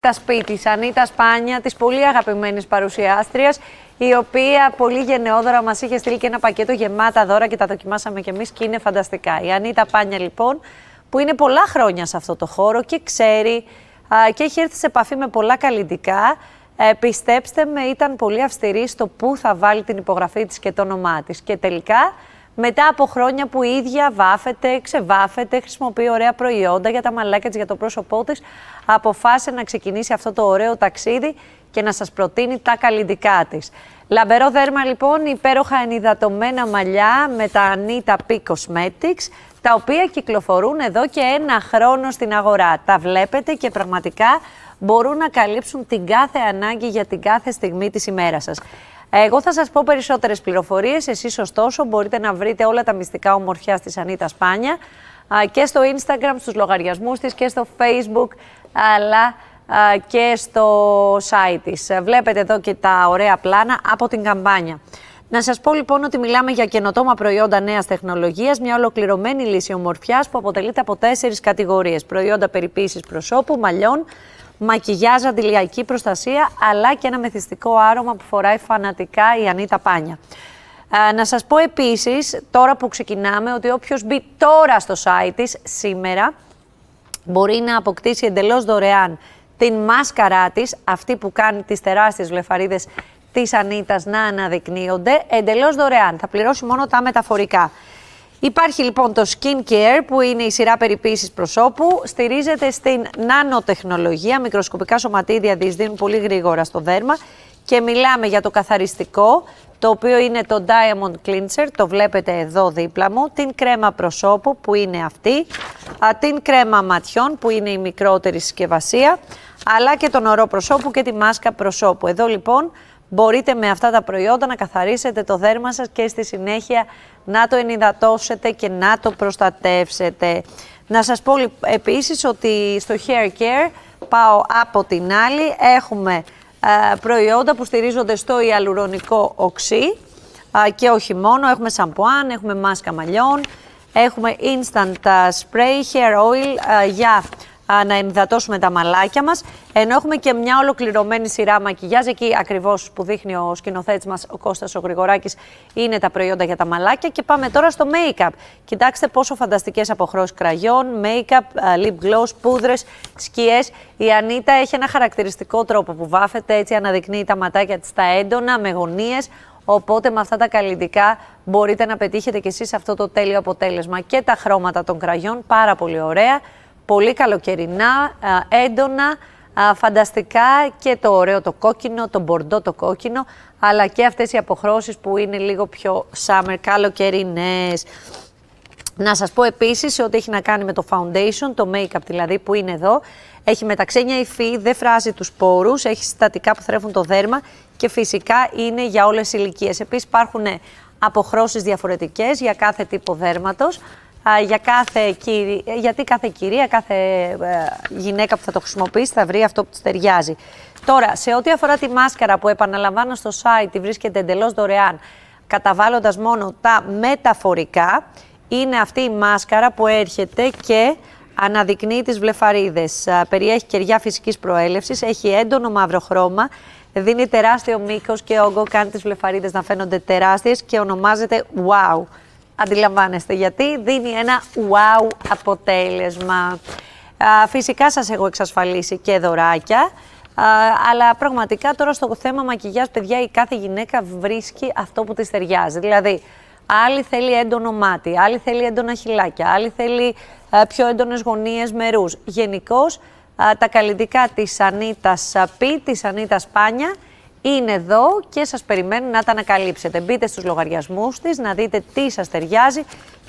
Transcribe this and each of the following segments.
Τα σπίτι, Ανίτα Σπάνια, της πολύ αγαπημένης παρουσιάστριας, η οποία πολύ γενναιόδωρα μας είχε στείλει και ένα πακέτο γεμάτα δώρα και τα δοκιμάσαμε κι εμείς και είναι φανταστικά. Η Ανίτα Πάνια λοιπόν, που είναι πολλά χρόνια σε αυτό το χώρο και ξέρει και έχει έρθει σε επαφή με πολλά καλλιτικά, πιστέψτε με, ήταν πολύ αυστηρή στο πού θα βάλει την υπογραφή της και το όνομά της. Και τελικά, μετά από χρόνια που η ίδια βάφεται, ξεβάφεται, χρησιμοποιεί ωραία προϊόντα για τα μαλάκια της, για το πρόσωπό της, αποφάσισε να ξεκινήσει αυτό το ωραίο ταξίδι και να σας προτείνει τα καλλιτικά της. Λαμπερό δέρμα λοιπόν, υπέροχα ενυδατωμένα μαλλιά με τα Anita P Cosmetics, τα οποία κυκλοφορούν εδώ και ένα χρόνο στην αγορά. Τα βλέπετε και πραγματικά μπορούν να καλύψουν την κάθε ανάγκη για την κάθε στιγμή της ημέρας σας. Εγώ θα σας πω περισσότερες πληροφορίες, εσείς ωστόσο μπορείτε να βρείτε όλα τα μυστικά ομορφιάς της Ανίτα Σπάνια και στο Instagram, στους λογαριασμούς της και στο Facebook, αλλά και στο site της. Βλέπετε εδώ και τα ωραία πλάνα από την καμπάνια. Να σας πω λοιπόν ότι μιλάμε για καινοτόμα προϊόντα νέας τεχνολογίας, μια ολοκληρωμένη λύση ομορφιάς που αποτελείται από 4 κατηγορίες. Προϊόντα περιποίησης προσώπου, μαλλιών, μακιγιάζ, αντιλιακή προστασία, αλλά και ένα μεθυστικό άρωμα που φοράει φανατικά η Ανίτα Πάνια. Να σας πω επίσης, τώρα που ξεκινάμε, ότι όποιος μπει τώρα στο site της, σήμερα, μπορεί να αποκτήσει εντελώς δωρεάν την μάσκαρά της, αυτή που κάνει τις τεράστιες βλεφαρίδες της Ανίτας να αναδεικνύονται, εντελώς δωρεάν. Θα πληρώσει μόνο τα μεταφορικά. Υπάρχει λοιπόν το Skin Care, που είναι η σειρά περιποίησης προσώπου, στηρίζεται στην νανοτεχνολογία, μικροσκοπικά σωματίδια διεισδύουν πολύ γρήγορα στο δέρμα και μιλάμε για το καθαριστικό, το οποίο είναι το Diamond Cleanser, το βλέπετε εδώ δίπλα μου, την κρέμα προσώπου που είναι αυτή, την κρέμα ματιών που είναι η μικρότερη συσκευασία, αλλά και τον ορό προσώπου και τη μάσκα προσώπου. Εδώ λοιπόν μπορείτε με αυτά τα προϊόντα να καθαρίσετε το δέρμα σας και στη συνέχεια να το ενυδατώσετε και να το προστατεύσετε. Να σας πω επίσης ότι στο Hair Care πάω από την άλλη, έχουμε προϊόντα που στηρίζονται στο ιαλουρονικό οξύ και όχι μόνο, έχουμε σαμπουάν, έχουμε μάσκα μαλλιών, έχουμε instant spray hair oil για να ενυδατώσουμε τα μαλάκια μας, ενώ έχουμε και μια ολοκληρωμένη σειρά μακιγιάζ, εκεί ακριβώς που δείχνει ο σκηνοθέτης μας, ο Κώστας ο Γρηγοράκης, είναι τα προϊόντα για τα μαλάκια. Και πάμε τώρα στο make-up. Κοιτάξτε πόσο φανταστικές αποχρώσεις κραγιών, make-up, lip gloss, πούδρες, σκιές. Η Ανίτα έχει ένα χαρακτηριστικό τρόπο που βάφεται, έτσι αναδεικνύει τα ματάκια της τα έντονα, με γωνίες. Οπότε με αυτά τα καλλιτικά μπορείτε να πετύχετε κι εσείς αυτό το τέλειο αποτέλεσμα. Και τα χρώματα των κραγιών, πάρα πολύ ωραία. Πολύ καλοκαιρινά, έντονα, φανταστικά, και το ωραίο το κόκκινο, το μπορντό το κόκκινο, αλλά και αυτές οι αποχρώσεις που είναι λίγο πιο summer, καλοκαιρινές. Να σας πω επίσης ότι έχει να κάνει με το foundation, το make-up δηλαδή που είναι εδώ. Έχει μεταξένια υφή, δεν φράζει τους πόρους, έχει συστατικά που θρέφουν το δέρμα και φυσικά είναι για όλες τις ηλικίες. Επίσης υπάρχουν αποχρώσεις διαφορετικές για κάθε τύπο δέρματος. Γιατί κάθε κυρία, κάθε γυναίκα που θα το χρησιμοποιήσει θα βρει αυτό που της ταιριάζει. Τώρα, σε ό,τι αφορά τη μάσκαρα που επαναλαμβάνω στο site, τη βρίσκεται εντελώς δωρεάν, καταβάλλοντας μόνο τα μεταφορικά, είναι αυτή η μάσκαρα που έρχεται και αναδεικνύει τις βλεφαρίδες. Περιέχει κεριά φυσικής προέλευσης, έχει έντονο μαύρο χρώμα, δίνει τεράστιο μήκος και όγκο, κάνει τις βλεφαρίδες να φαίνονται τεράστιες και ονομάζεται Wow. Αντιλαμβάνεστε γιατί δίνει ένα wow αποτέλεσμα. Φυσικά σας έχω εξασφαλίσει και δωράκια, αλλά πραγματικά τώρα στο θέμα μακιγιάζ, παιδιά, η κάθε γυναίκα βρίσκει αυτό που της ταιριάζει. Δηλαδή, άλλη θέλει έντονο μάτι, άλλη θέλει έντονα χειλάκια, άλλη θέλει πιο έντονες γωνίες με ρούζ. Γενικώς, τα καλλιτικά της Ανίτας P, της Ανίτα Σπάνια, είναι εδώ και σας περιμένουν να τα ανακαλύψετε. Μπείτε στους λογαριασμούς της, να δείτε τι σας ταιριάζει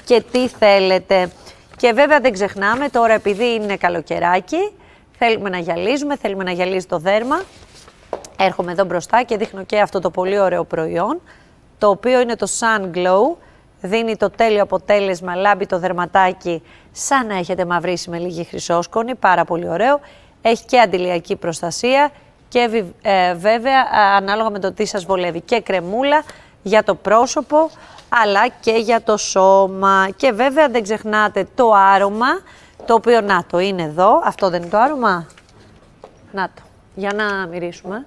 και τι θέλετε. Και βέβαια δεν ξεχνάμε, τώρα επειδή είναι καλοκαιράκι, θέλουμε να γυαλίζουμε, θέλουμε να γυαλίζει το δέρμα. Έρχομαι εδώ μπροστά και δείχνω και αυτό το πολύ ωραίο προϊόν, το οποίο είναι το Sun Glow. Δίνει το τέλειο αποτέλεσμα, λάμπει το δερματάκι σαν να έχετε μαυρίσει με λίγη χρυσόσκονη, πάρα πολύ ωραίο. Έχει και αντιλιακή προστασία. Και βέβαια ανάλογα με το τι σας βολεύει, και κρεμούλα για το πρόσωπο αλλά και για το σώμα. Και βέβαια δεν ξεχνάτε το άρωμα, το οποίο να το είναι εδώ. Αυτό δεν είναι το άρωμα? Να το, για να μυρίσουμε.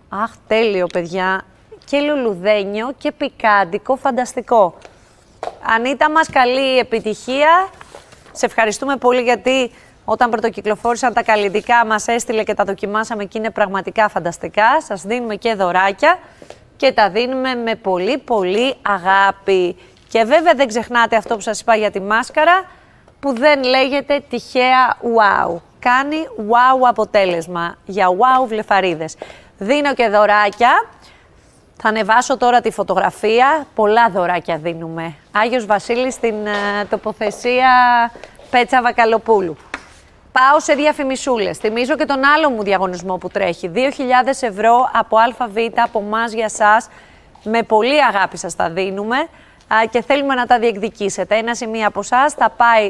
Αχ, τέλειο, παιδιά. Και λουλουδένιο και πικάντικο, φανταστικό. Ανίτα μας, καλή επιτυχία. Σε ευχαριστούμε πολύ γιατί όταν πρωτοκυκλοφόρησαν τα καλλιτικά μας έστειλε και τα δοκιμάσαμε και είναι πραγματικά φανταστικά. Σας δίνουμε και δωράκια και τα δίνουμε με πολύ πολύ αγάπη. Και βέβαια δεν ξεχνάτε αυτό που σας είπα για τη μάσκαρα που δεν λέγεται τυχαία wow. Κάνει wow αποτέλεσμα για wow βλεφαρίδες. Δίνω και δωράκια. Θα ανεβάσω τώρα τη φωτογραφία. Πολλά δωράκια δίνουμε. Άγιος Βασίλης στην τοποθεσία Πέτσα Βακαλοπούλου. Πάω σε διαφημισούλες. Θυμίζω και τον άλλο μου διαγωνισμό που τρέχει. 2.000 ευρώ από ΑΒ από εμάς για σας. Με πολύ αγάπη σας τα δίνουμε και θέλουμε να τα διεκδικήσετε. Ένας ή μία από εσάς θα πάει